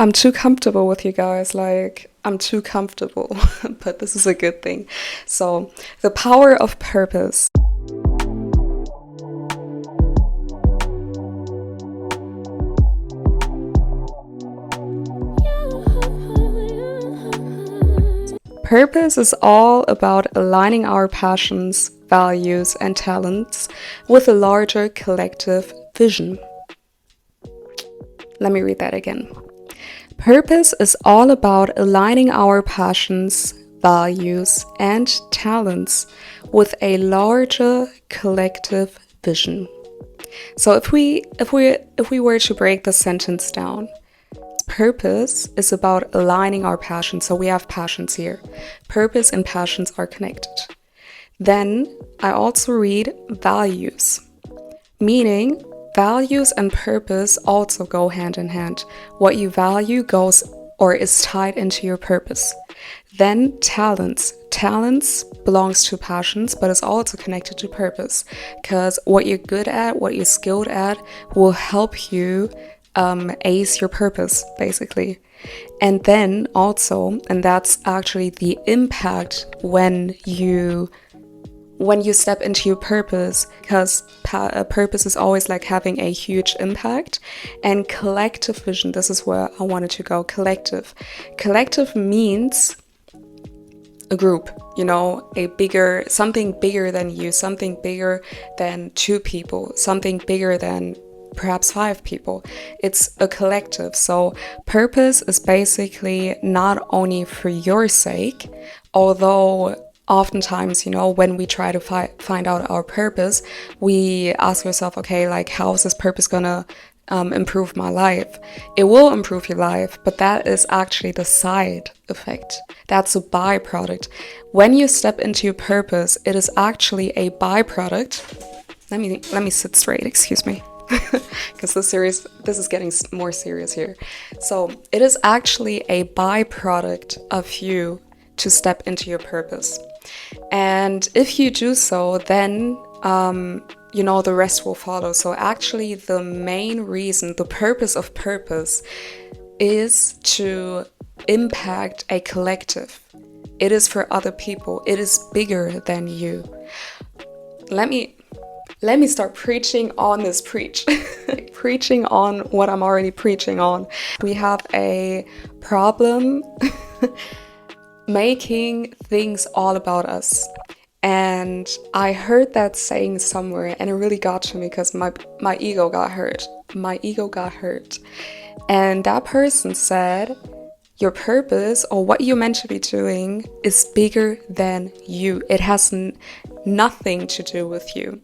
I'm too comfortable with you guys. Like, I'm too comfortable, but this is a good thing. So, the power of purpose. Purpose is all about aligning our passions, values, and talents with a larger collective vision. Let me read that again. Purpose is all about aligning our passions, values, and talents with a larger collective vision. So if we were to break the sentence down, purpose is about aligning our passions. So we have passions here. Purpose and passions are connected. Then I also read values, meaning values and purpose also go hand in hand. What you value goes or is tied into your purpose. Then talents. Talents belongs to passions, but is also connected to purpose, because what you're good at, what you're skilled at, will help you ace your purpose, basically. And then also, and that's actually the impact when you step into your purpose, because a purpose is always like having a huge impact. And collective vision, this is where I wanted to go. Collective means a group, something bigger than you, something bigger than two people, something bigger than perhaps 5 people. It's a collective. So purpose is basically not only for your sake, although oftentimes, when we try to find out our purpose, we ask ourselves, okay, like, how is this purpose gonna improve my life? It will improve your life, but that is actually the side effect. That's a byproduct. When you step into your purpose, it is actually a byproduct. Let me sit straight, excuse me. Because this is getting more serious here. So it is actually a byproduct of you to step into your purpose. And if you do so, then the rest will follow. So actually the main reason, the purpose of purpose, is to impact a collective. It is for other people. It is bigger than you. Let me start preaching on this preaching on what I'm already preaching on. We have a problem making things all about us. And I heard that saying somewhere, and it really got to me because my ego got hurt. And that person said, your purpose, or what you're meant to be doing, is bigger than you. It has nothing to do with you.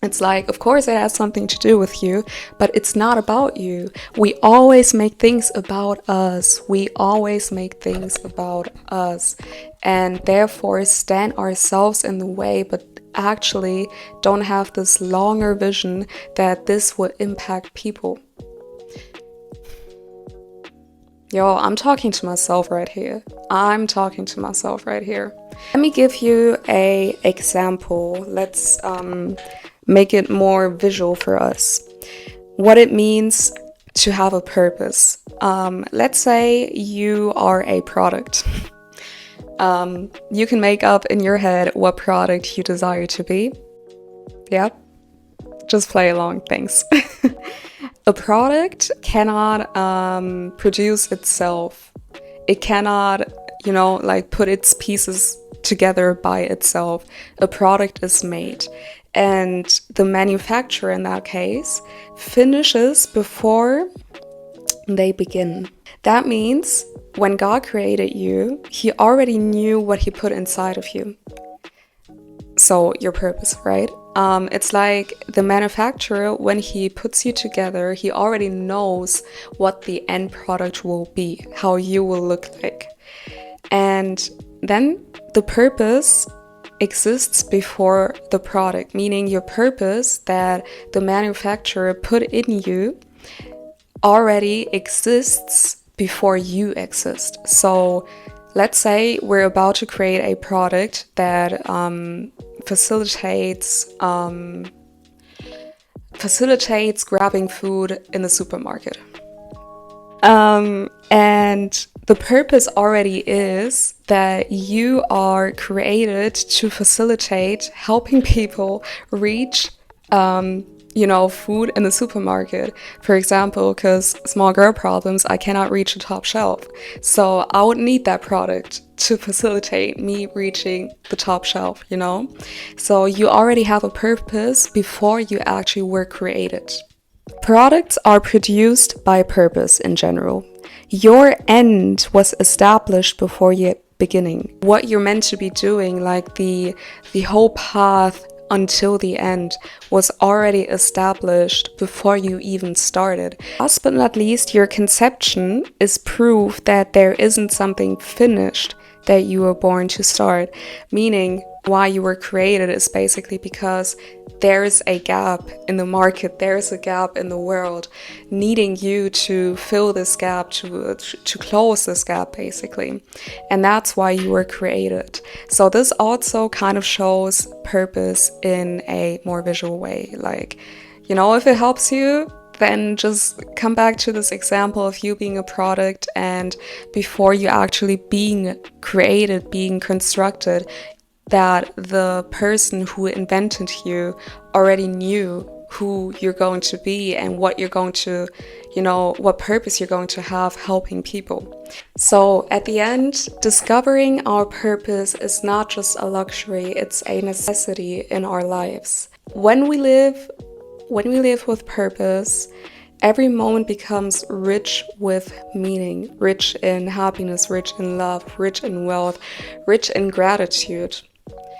It's like, of course it has something to do with you, but it's not about you. We always make things about us. And therefore stand ourselves in the way, but actually don't have this longer vision that this will impact people. Yo, I'm talking to myself right here. Let me give you an example. Let's make it more visual for us. What it means to have a purpose. Let's say you are a product. You can make up in your head what product you desire to be. Yeah, just play along, thanks. A product cannot produce itself. It cannot, put its pieces together by itself. A product is made. And the manufacturer in that case finishes before they begin. That means when God created you, He already knew what He put inside of you. So your purpose, right? It's like the manufacturer, when he puts you together, he already knows what the end product will be, how you will look like. And then the purpose exists before the product, meaning your purpose that the manufacturer put in you already exists before you exist. So let's say we're about to create a product that facilitates grabbing food in the supermarket. And the purpose already is that you are created to facilitate helping people reach, food in the supermarket. For example, because small girl problems, I cannot reach the top shelf. So I would need that product to facilitate me reaching the top shelf. So you already have a purpose before you actually were created. Products are produced by purpose in general. Your end was established before your beginning. What you're meant to be doing, like the whole path until the end, was already established before you even started. Last but not least, your conception is proof that there isn't something finished that you were born to start, meaning why you were created is basically because there is a gap in the market, there is a gap in the world, needing you to fill this gap, to close this gap, basically. And that's why you were created. So this also kind of shows purpose in a more visual way. Like, if it helps you, then just come back to this example of you being a product, and before you actually being created, being constructed, that the person who invented you already knew who you're going to be and what you're going to, what purpose you're going to have helping people. So at the end, discovering our purpose is not just a luxury, it's a necessity in our lives. When we live with purpose, every moment becomes rich with meaning, rich in happiness, rich in love, rich in wealth, rich in gratitude.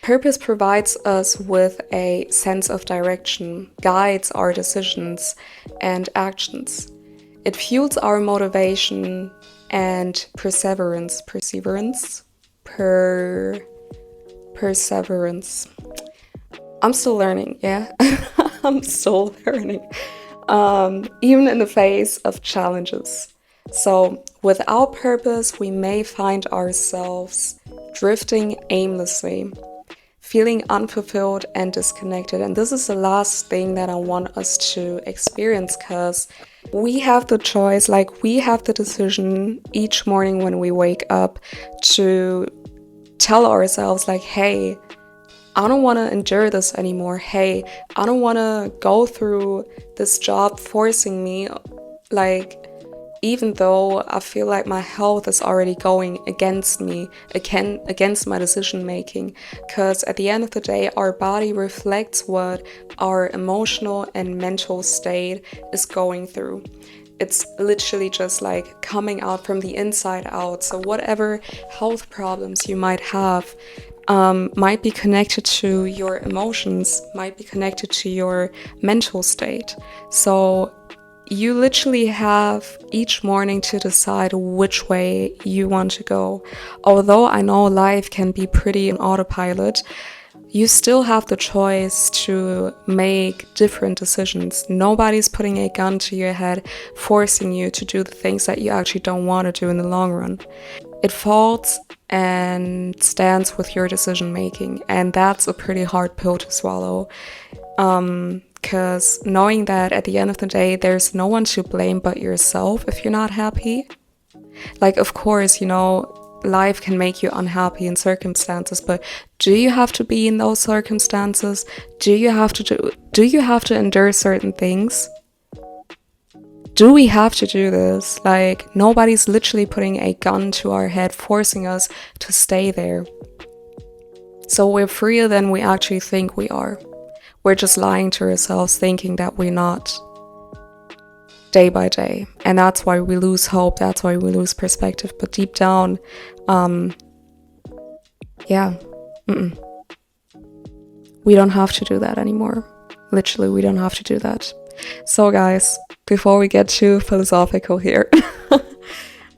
Purpose provides us with a sense of direction, guides our decisions and actions. It fuels our motivation and perseverance. I'm still learning, yeah? I'm still learning. Even in the face of challenges. So, without purpose, we may find ourselves drifting aimlessly, feeling unfulfilled and disconnected. And this is the last thing that I want us to experience, because we have the choice, we have the decision each morning when we wake up to tell ourselves, hey, I don't want to endure this anymore. Hey, I don't want to go through this job forcing me, even though I feel like my health is already going against me, against my decision making. Because at the end of the day, our body reflects what our emotional and mental state is going through. It's literally just coming out from the inside out. So whatever health problems you might have, might be connected to your emotions, might be connected to your mental state. So you literally have each morning to decide which way you want to go. Although I know life can be pretty on autopilot, you still have the choice to make different decisions. Nobody's putting a gun to your head, forcing you to do the things that you actually don't want to do in the long run. It falls and stands with your decision making, and that's a pretty hard pill to swallow. Because knowing that at the end of the day, there's no one to blame but yourself if you're not happy. Of course, life can make you unhappy in circumstances, but do you have to be in those circumstances? Do you have to endure certain things? Do we have to do this? Nobody's literally putting a gun to our head, forcing us to stay there. So we're freer than we actually think we are. We're just lying to ourselves, thinking that we're not, day by day. And that's why we lose hope, that's why we lose perspective. But deep down, we don't have to do that anymore. Literally, we don't have to do that. So guys, before we get too philosophical here,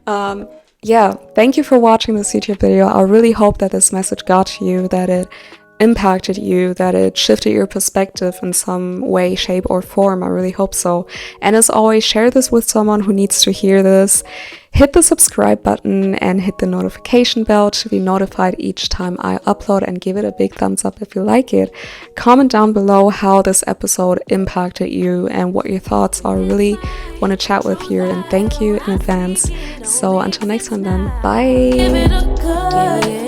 thank you for watching this YouTube video. I really hope that this message got to you, that it impacted you, that it shifted your perspective in some way, shape, or form. I really hope so. And as always, share this with someone who needs to hear this. Hit the subscribe button and hit the notification bell to be notified each time I upload, and give it a big thumbs up if you like it. Comment down below how this episode impacted you and what your thoughts are. Really want to chat with you, and thank you in advance. So until next time then, bye.